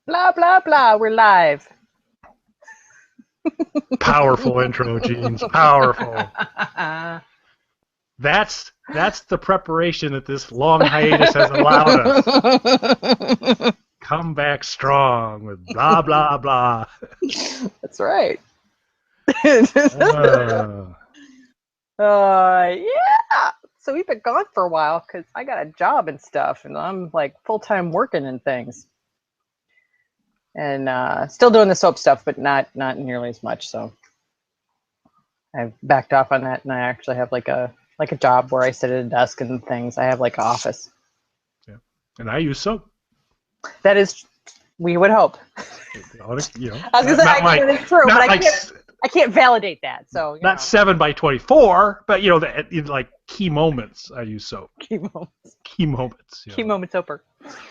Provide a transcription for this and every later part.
Blah, blah, blah. We're live. Powerful intro, Jeans. Powerful. That's the preparation that this long hiatus has allowed us. Come back strong with blah, blah, blah. That's right. Uh, Yeah. So we've been gone for a while because I got a job and stuff, and I'm like full-time working and things. And still doing the soap stuff, but not nearly as much. So I've backed off on that, and I actually have like a job where I sit at a desk and things. I have like an office. yeah. And I use soap. That is, we would hope. You know, I was gonna say it's true, but I can't validate that. So not 7x24, but like key moments. I use soap. Key moments. Key moments. Key moments soaper.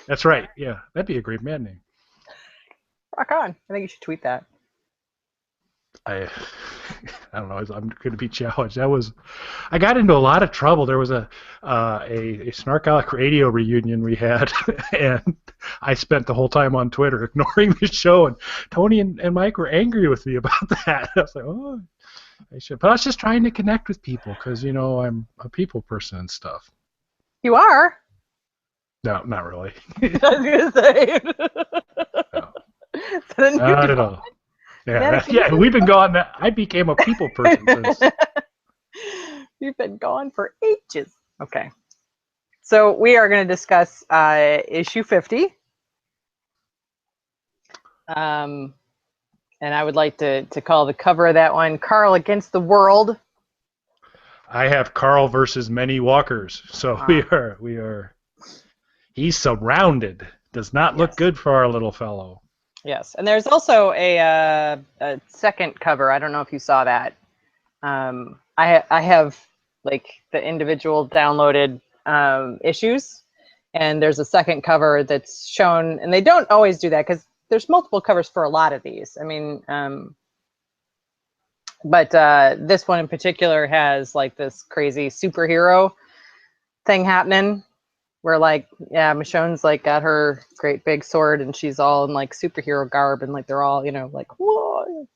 That's right. Yeah, that'd be a great band name. Rock on. I think you should tweet that. I don't know. I'm going to be challenged. I got into a lot of trouble. There was a Snarkalic Radio reunion we had, and I spent the whole time on Twitter ignoring the show. And Tony and Mike were angry with me about that. I was like, oh, I should. But I was just trying to connect with people because I'm a people person and stuff. You are? No, not really. I was going to say. No. So then Not at all. Yeah, we've been gone. I became a people person since. You've been gone for ages. Okay. So we are going to discuss issue 50. And I would like to call the cover of that one Carl Against the World. I have Carl versus many walkers. So we are. He's surrounded. Does not look good for our little fellow. Yes, and there's also a second cover. I don't know if you saw that. I have like the individual downloaded issues, and there's a second cover that's shown, and they don't always do that because there's multiple covers for a lot of these. I mean, but this one in particular has like this crazy superhero thing happening. Where Michonne's like got her great big sword and she's all in like superhero garb and like they're all, like whoa,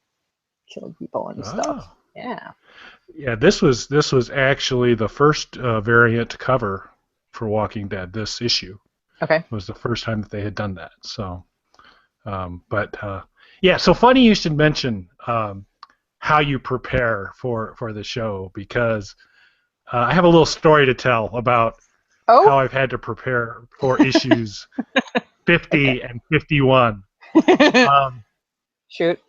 killing people and stuff. Yeah. Yeah, this was actually the first variant cover for Walking Dead. This issue. Okay. Was the first time that they had done that. So, yeah. So funny you should mention how you prepare for the show because I have a little story to tell about. How I've had to prepare for issues 50 and 51. Shoot.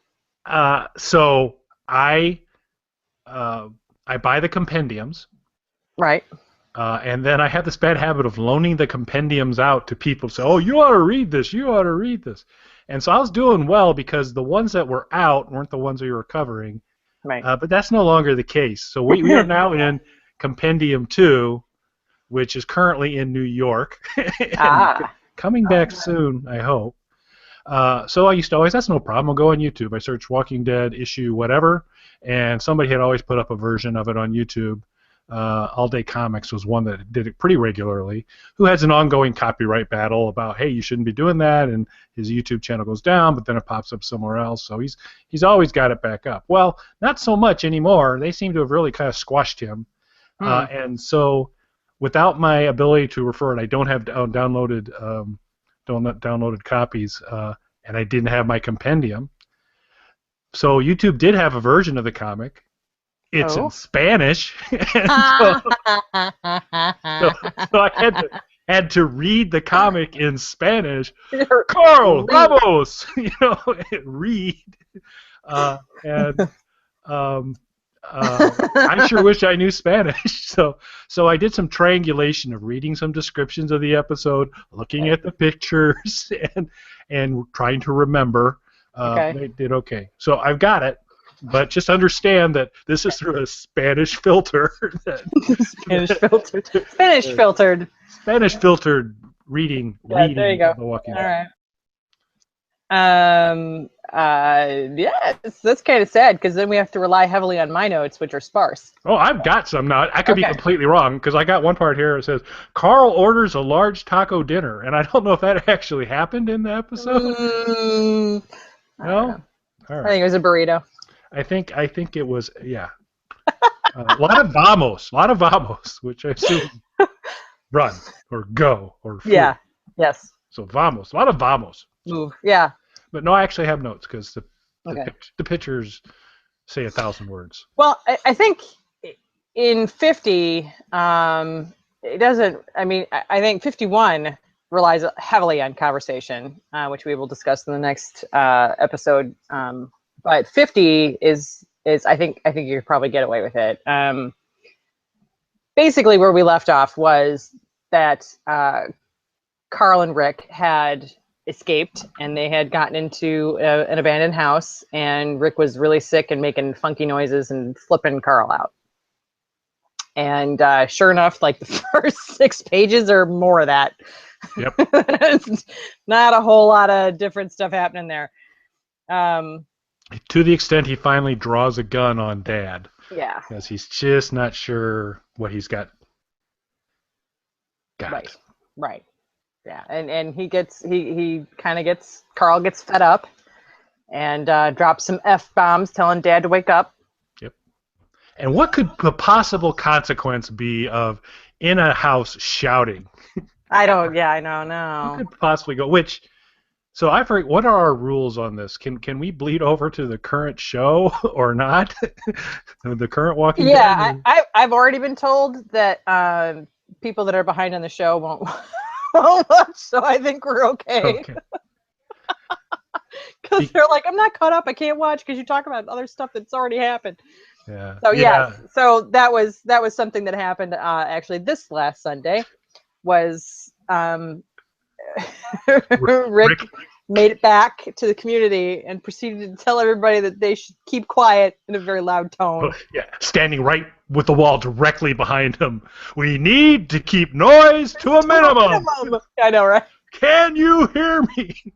So I buy the compendiums. Right. And then I have this bad habit of loaning the compendiums out to people. Say, oh, you ought to read this. You ought to read this. And so I was doing well because the ones that were out weren't the ones we were covering. Right. But that's no longer the case. So we are now in Compendium 2. Which is currently in New York, coming back soon, I hope. So I used to always, that's no problem, I'll go on YouTube. I search Walking Dead issue whatever, and somebody had always put up a version of it on YouTube. All Day Comics was one that did it pretty regularly, who has an ongoing copyright battle about, hey, you shouldn't be doing that, and his YouTube channel goes down, but then it pops up somewhere else, so he's always got it back up. Well, not so much anymore. They seem to have really kind of squashed him, and so without my ability to refer it, I don't have downloaded copies, and I didn't have my compendium. So YouTube did have a version of the comic. It's in Spanish, and so I had to read the comic in Spanish. Carl, vamos, read, and. I sure wish I knew Spanish. So I did some triangulation of reading some descriptions of the episode, looking at the pictures, and trying to remember. They did okay. So I've got it, but just understand that this is through a Spanish filter. Spanish filtered reading. There you go. The Walking Dead. All right. Yeah, that's kind of sad because then we have to rely heavily on my notes, which are sparse. Oh, I've got some now. I could be Okay. completely wrong because I got one part here that says Carl orders a large taco dinner, and I don't know if that actually happened in the episode. I don't No? know. All I think right. it was a burrito. I think it was, yeah. A lot of vamos, which I assume run or go or flee. Yeah. Yes. So vamos, a lot of vamos. So, Move. Yeah. but no, I actually have notes because Okay. the pictures say 1,000 words. Well, I think in 50, it doesn't. I mean, I think 51 relies heavily on conversation, which we will discuss in the next episode. But 50 is I think you could probably get away with it. Basically, where we left off was that Carl and Rick had escaped and they had gotten into an abandoned house, and Rick was really sick and making funky noises and flipping Carl out. And sure enough, like the first 6 pages or more of that. Yep. Not a whole lot of different stuff happening there. To the extent he finally draws a gun on Dad. Yeah. Because he's just not sure what he's got. Right. Yeah. And he kind of gets, Carl gets fed up and drops some F-bombs telling Dad to wake up. Yep. And what could the possible consequence be of in a house shouting? I don't know. Who could possibly go? So I forget, what are our rules on this? Can we bleed over to the current show or not? The current Walking Dead? Yeah, I've already been told that people that are behind on the show won't watch, so I think we're okay. Because they're like, I'm not caught up, I can't watch because you talk about other stuff that's already happened. Yeah. So yes, so that was something that happened actually this last Sunday. Was Rick made it back to the community and proceeded to tell everybody that they should keep quiet in a very loud tone. Yeah, standing right with the wall directly behind him. We need to keep noise to a minimum. I know, right? Can you hear me?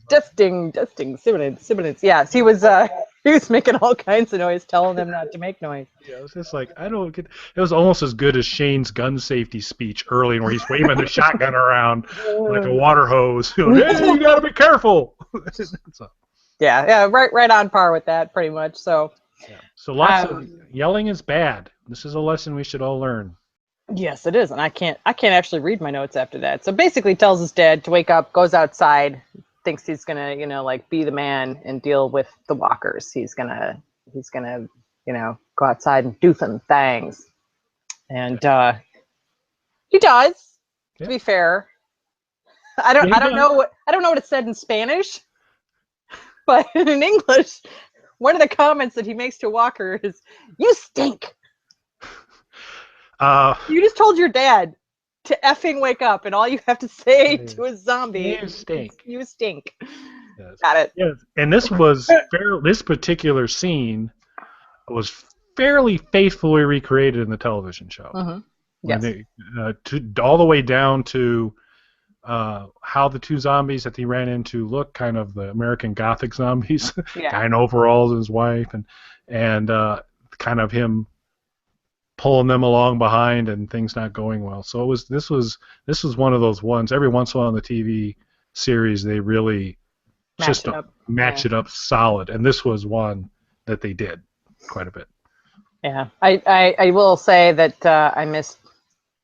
Dusting, sibilance. Yes, he was making all kinds of noise, telling them not to make noise. Yeah, it was just like, I don't get. It was almost as good as Shane's gun safety speech early, where he's waving the shotgun around like a water hose. Hey, you gotta be careful. So, yeah, right on par with that, pretty much. So, yeah. So lots of yelling is bad. This is a lesson we should all learn. Yes, it is, and I can't actually read my notes after that. So basically, tells his dad to wake up, goes outside, thinks he's gonna, like be the man and deal with the walkers. He's gonna, go outside and do some things, and he does. Yeah. To be fair, I don't know what it said in Spanish, but in English, one of the comments that he makes to Walker is, "You stink." You just told your dad to effing wake up, and all you have to say to a zombie, "You stink." You stink. Yes. Got it. Yes. And this was this particular scene was fairly faithfully recreated in the television show. Mm-hmm. Yes. All the way down to how the two zombies that he ran into look, kind of the American Gothic zombies, guy in overalls and his wife, and kind of him pulling them along behind and things not going well. So this was one of those ones. Every once in a while on the TV series, they really match it up solid, and this was one that they did quite a bit. Yeah, I will say that I missed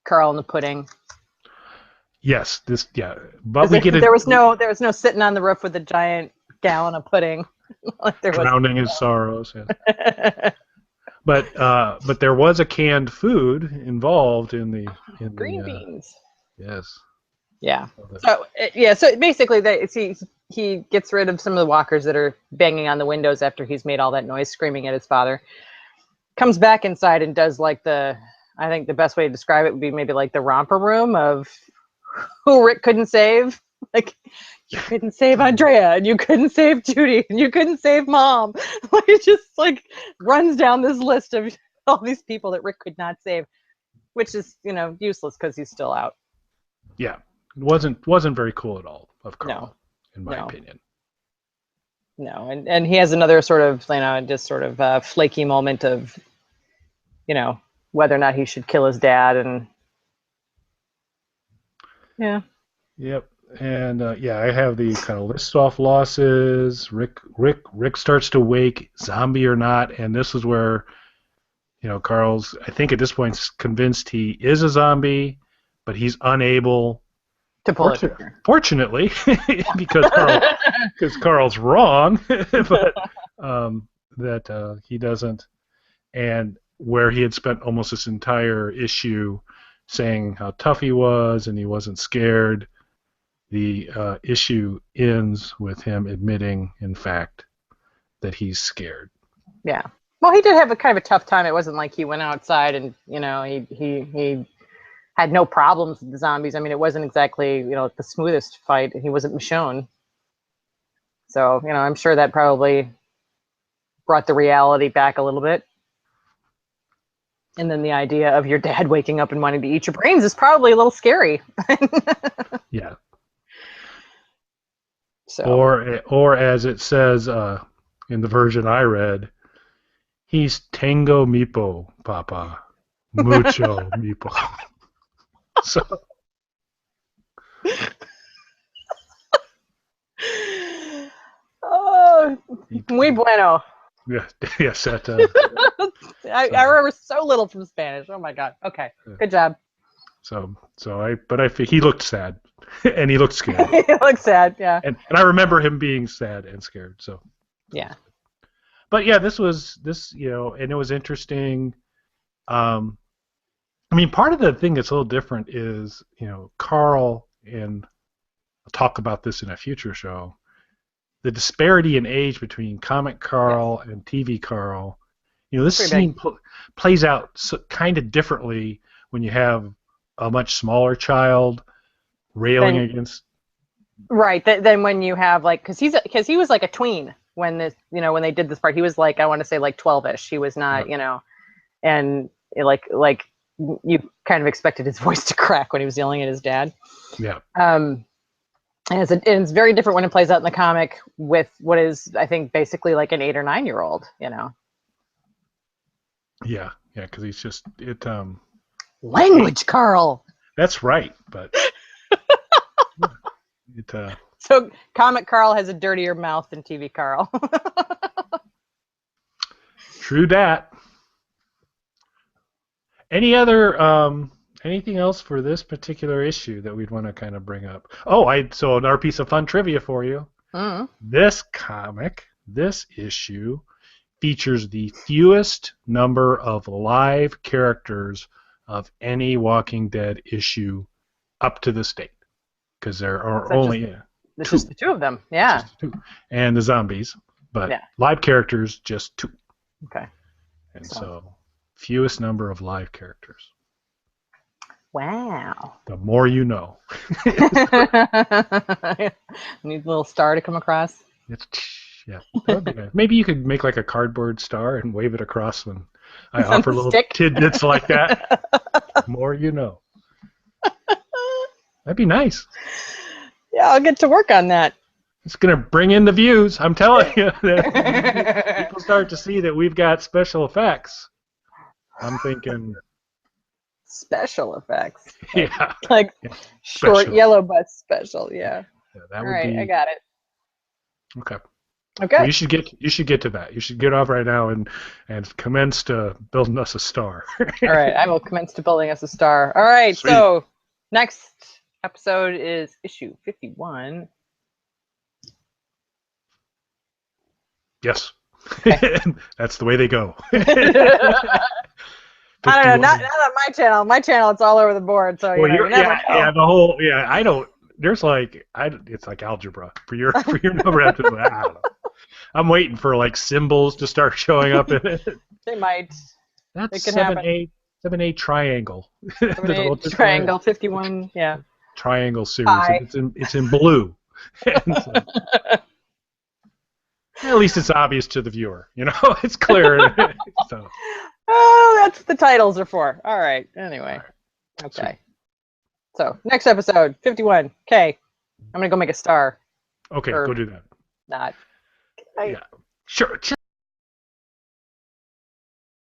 Carl and the pudding. Yes, but there was no sitting on the roof with a giant gallon of pudding, like drowning his sorrows. Yeah. But there was a canned food involved in the green beans. Yes. Yeah. So basically, he gets rid of some of the walkers that are banging on the windows after he's made all that noise, screaming at his father. Comes back inside and does I think the best way to describe it would be maybe like the romper room of who Rick couldn't save. Like, you couldn't save Andrea, and you couldn't save Judy, and you couldn't save Mom. Like, it just runs down this list of all these people that Rick could not save, which is useless because he's still out. Yeah, it wasn't very cool at all of Carl, in my opinion. No, and he has another sort of, just sort of flaky moment of, whether or not he should kill his dad, and yeah. Yep. And I have the kind of list off losses. Rick starts to wake, zombie or not, and this is where, Carl's, I think at this point, convinced he is a zombie, but he's unable to pull it trigger. Fortunately, because Carl's wrong, but that he doesn't, and where he had spent almost this entire issue saying how tough he was and he wasn't scared. The issue ends with him admitting, in fact, that he's scared. Yeah. Well, he did have a kind of a tough time. It wasn't like he went outside and, he had no problems with the zombies. I mean, it wasn't exactly, the smoothest fight. He wasn't Michonne. So, I'm sure that probably brought the reality back a little bit. And then the idea of your dad waking up and wanting to eat your brains is probably a little scary. Yeah. So. Or as it says in the version I read, he's Tango Mipo, Papa. Mucho Mipo. So. Oh, muy bueno. Yeah, yes, that. I remember so little from Spanish. Oh my God. Okay, good job. But he looked sad, and he looked scared. He looked sad, yeah. And I remember him being sad and scared. So. Yeah. But yeah, this, and it was interesting. I mean, part of the thing that's a little different is, Carl, and I'll talk about this in a future show, the disparity in age between comic Carl and TV Carl. This scene plays out kind of differently when you have a much smaller child railing against. Right. Then when you have because he was like a tween when this, when they did this part. He was like, I want to say like 12-ish. He was not, and like you kind of expected his voice to crack when he was yelling at his dad. Yeah. And it's very different when it plays out in the comic with what is, I think, basically like an 8 or 9-year-old, Yeah, because he's just language, Carl. That's right, but so comic Carl has a dirtier mouth than TV Carl. True that. Any other anything else for this particular issue that we'd want to kind of bring up? So another piece of fun trivia for you. Mm-hmm. This issue features the fewest number of live characters of any Walking Dead issue up to this date, because there are only just the 2 of them. Yeah. Just the 2. And the zombies, but live characters just 2. Okay. And so fewest number of live characters. Wow. The more you know. Need a little star to come across. Yeah. Maybe you could make like a cardboard star and wave it across when I offer little tidbits like that. The more you know. That'd be nice. Yeah, I'll get to work on that. It's going to bring in the views. I'm telling you. People start to see that we've got special effects. I'm thinking... Special effects. Yeah. Short special. Yellow bus special, yeah. That would All right, be... I got it. Okay. Well, you should get to that. You should get off right now and commence to building us a star. All right, I will commence to building us a star. All right, sweet. So next episode is issue 51. Yes. Okay. That's the way they go. I don't know, not on my channel. My channel, it's all over the board. So you never know. I don't. There's it's like algebra for your number. I don't know. I'm waiting for symbols to start showing up in it. They might. That's 7-8 triangle. 7-8 triangle 51. Yeah. Triangle series. It's in blue. At least it's obvious to the viewer. It's clear. So. Oh, that's what the titles are for. All right. Anyway. All right. Okay. Sweet. So, next episode, 51. Okay. I'm going to go make a star. Okay, go do that. Not. Yeah. Sure.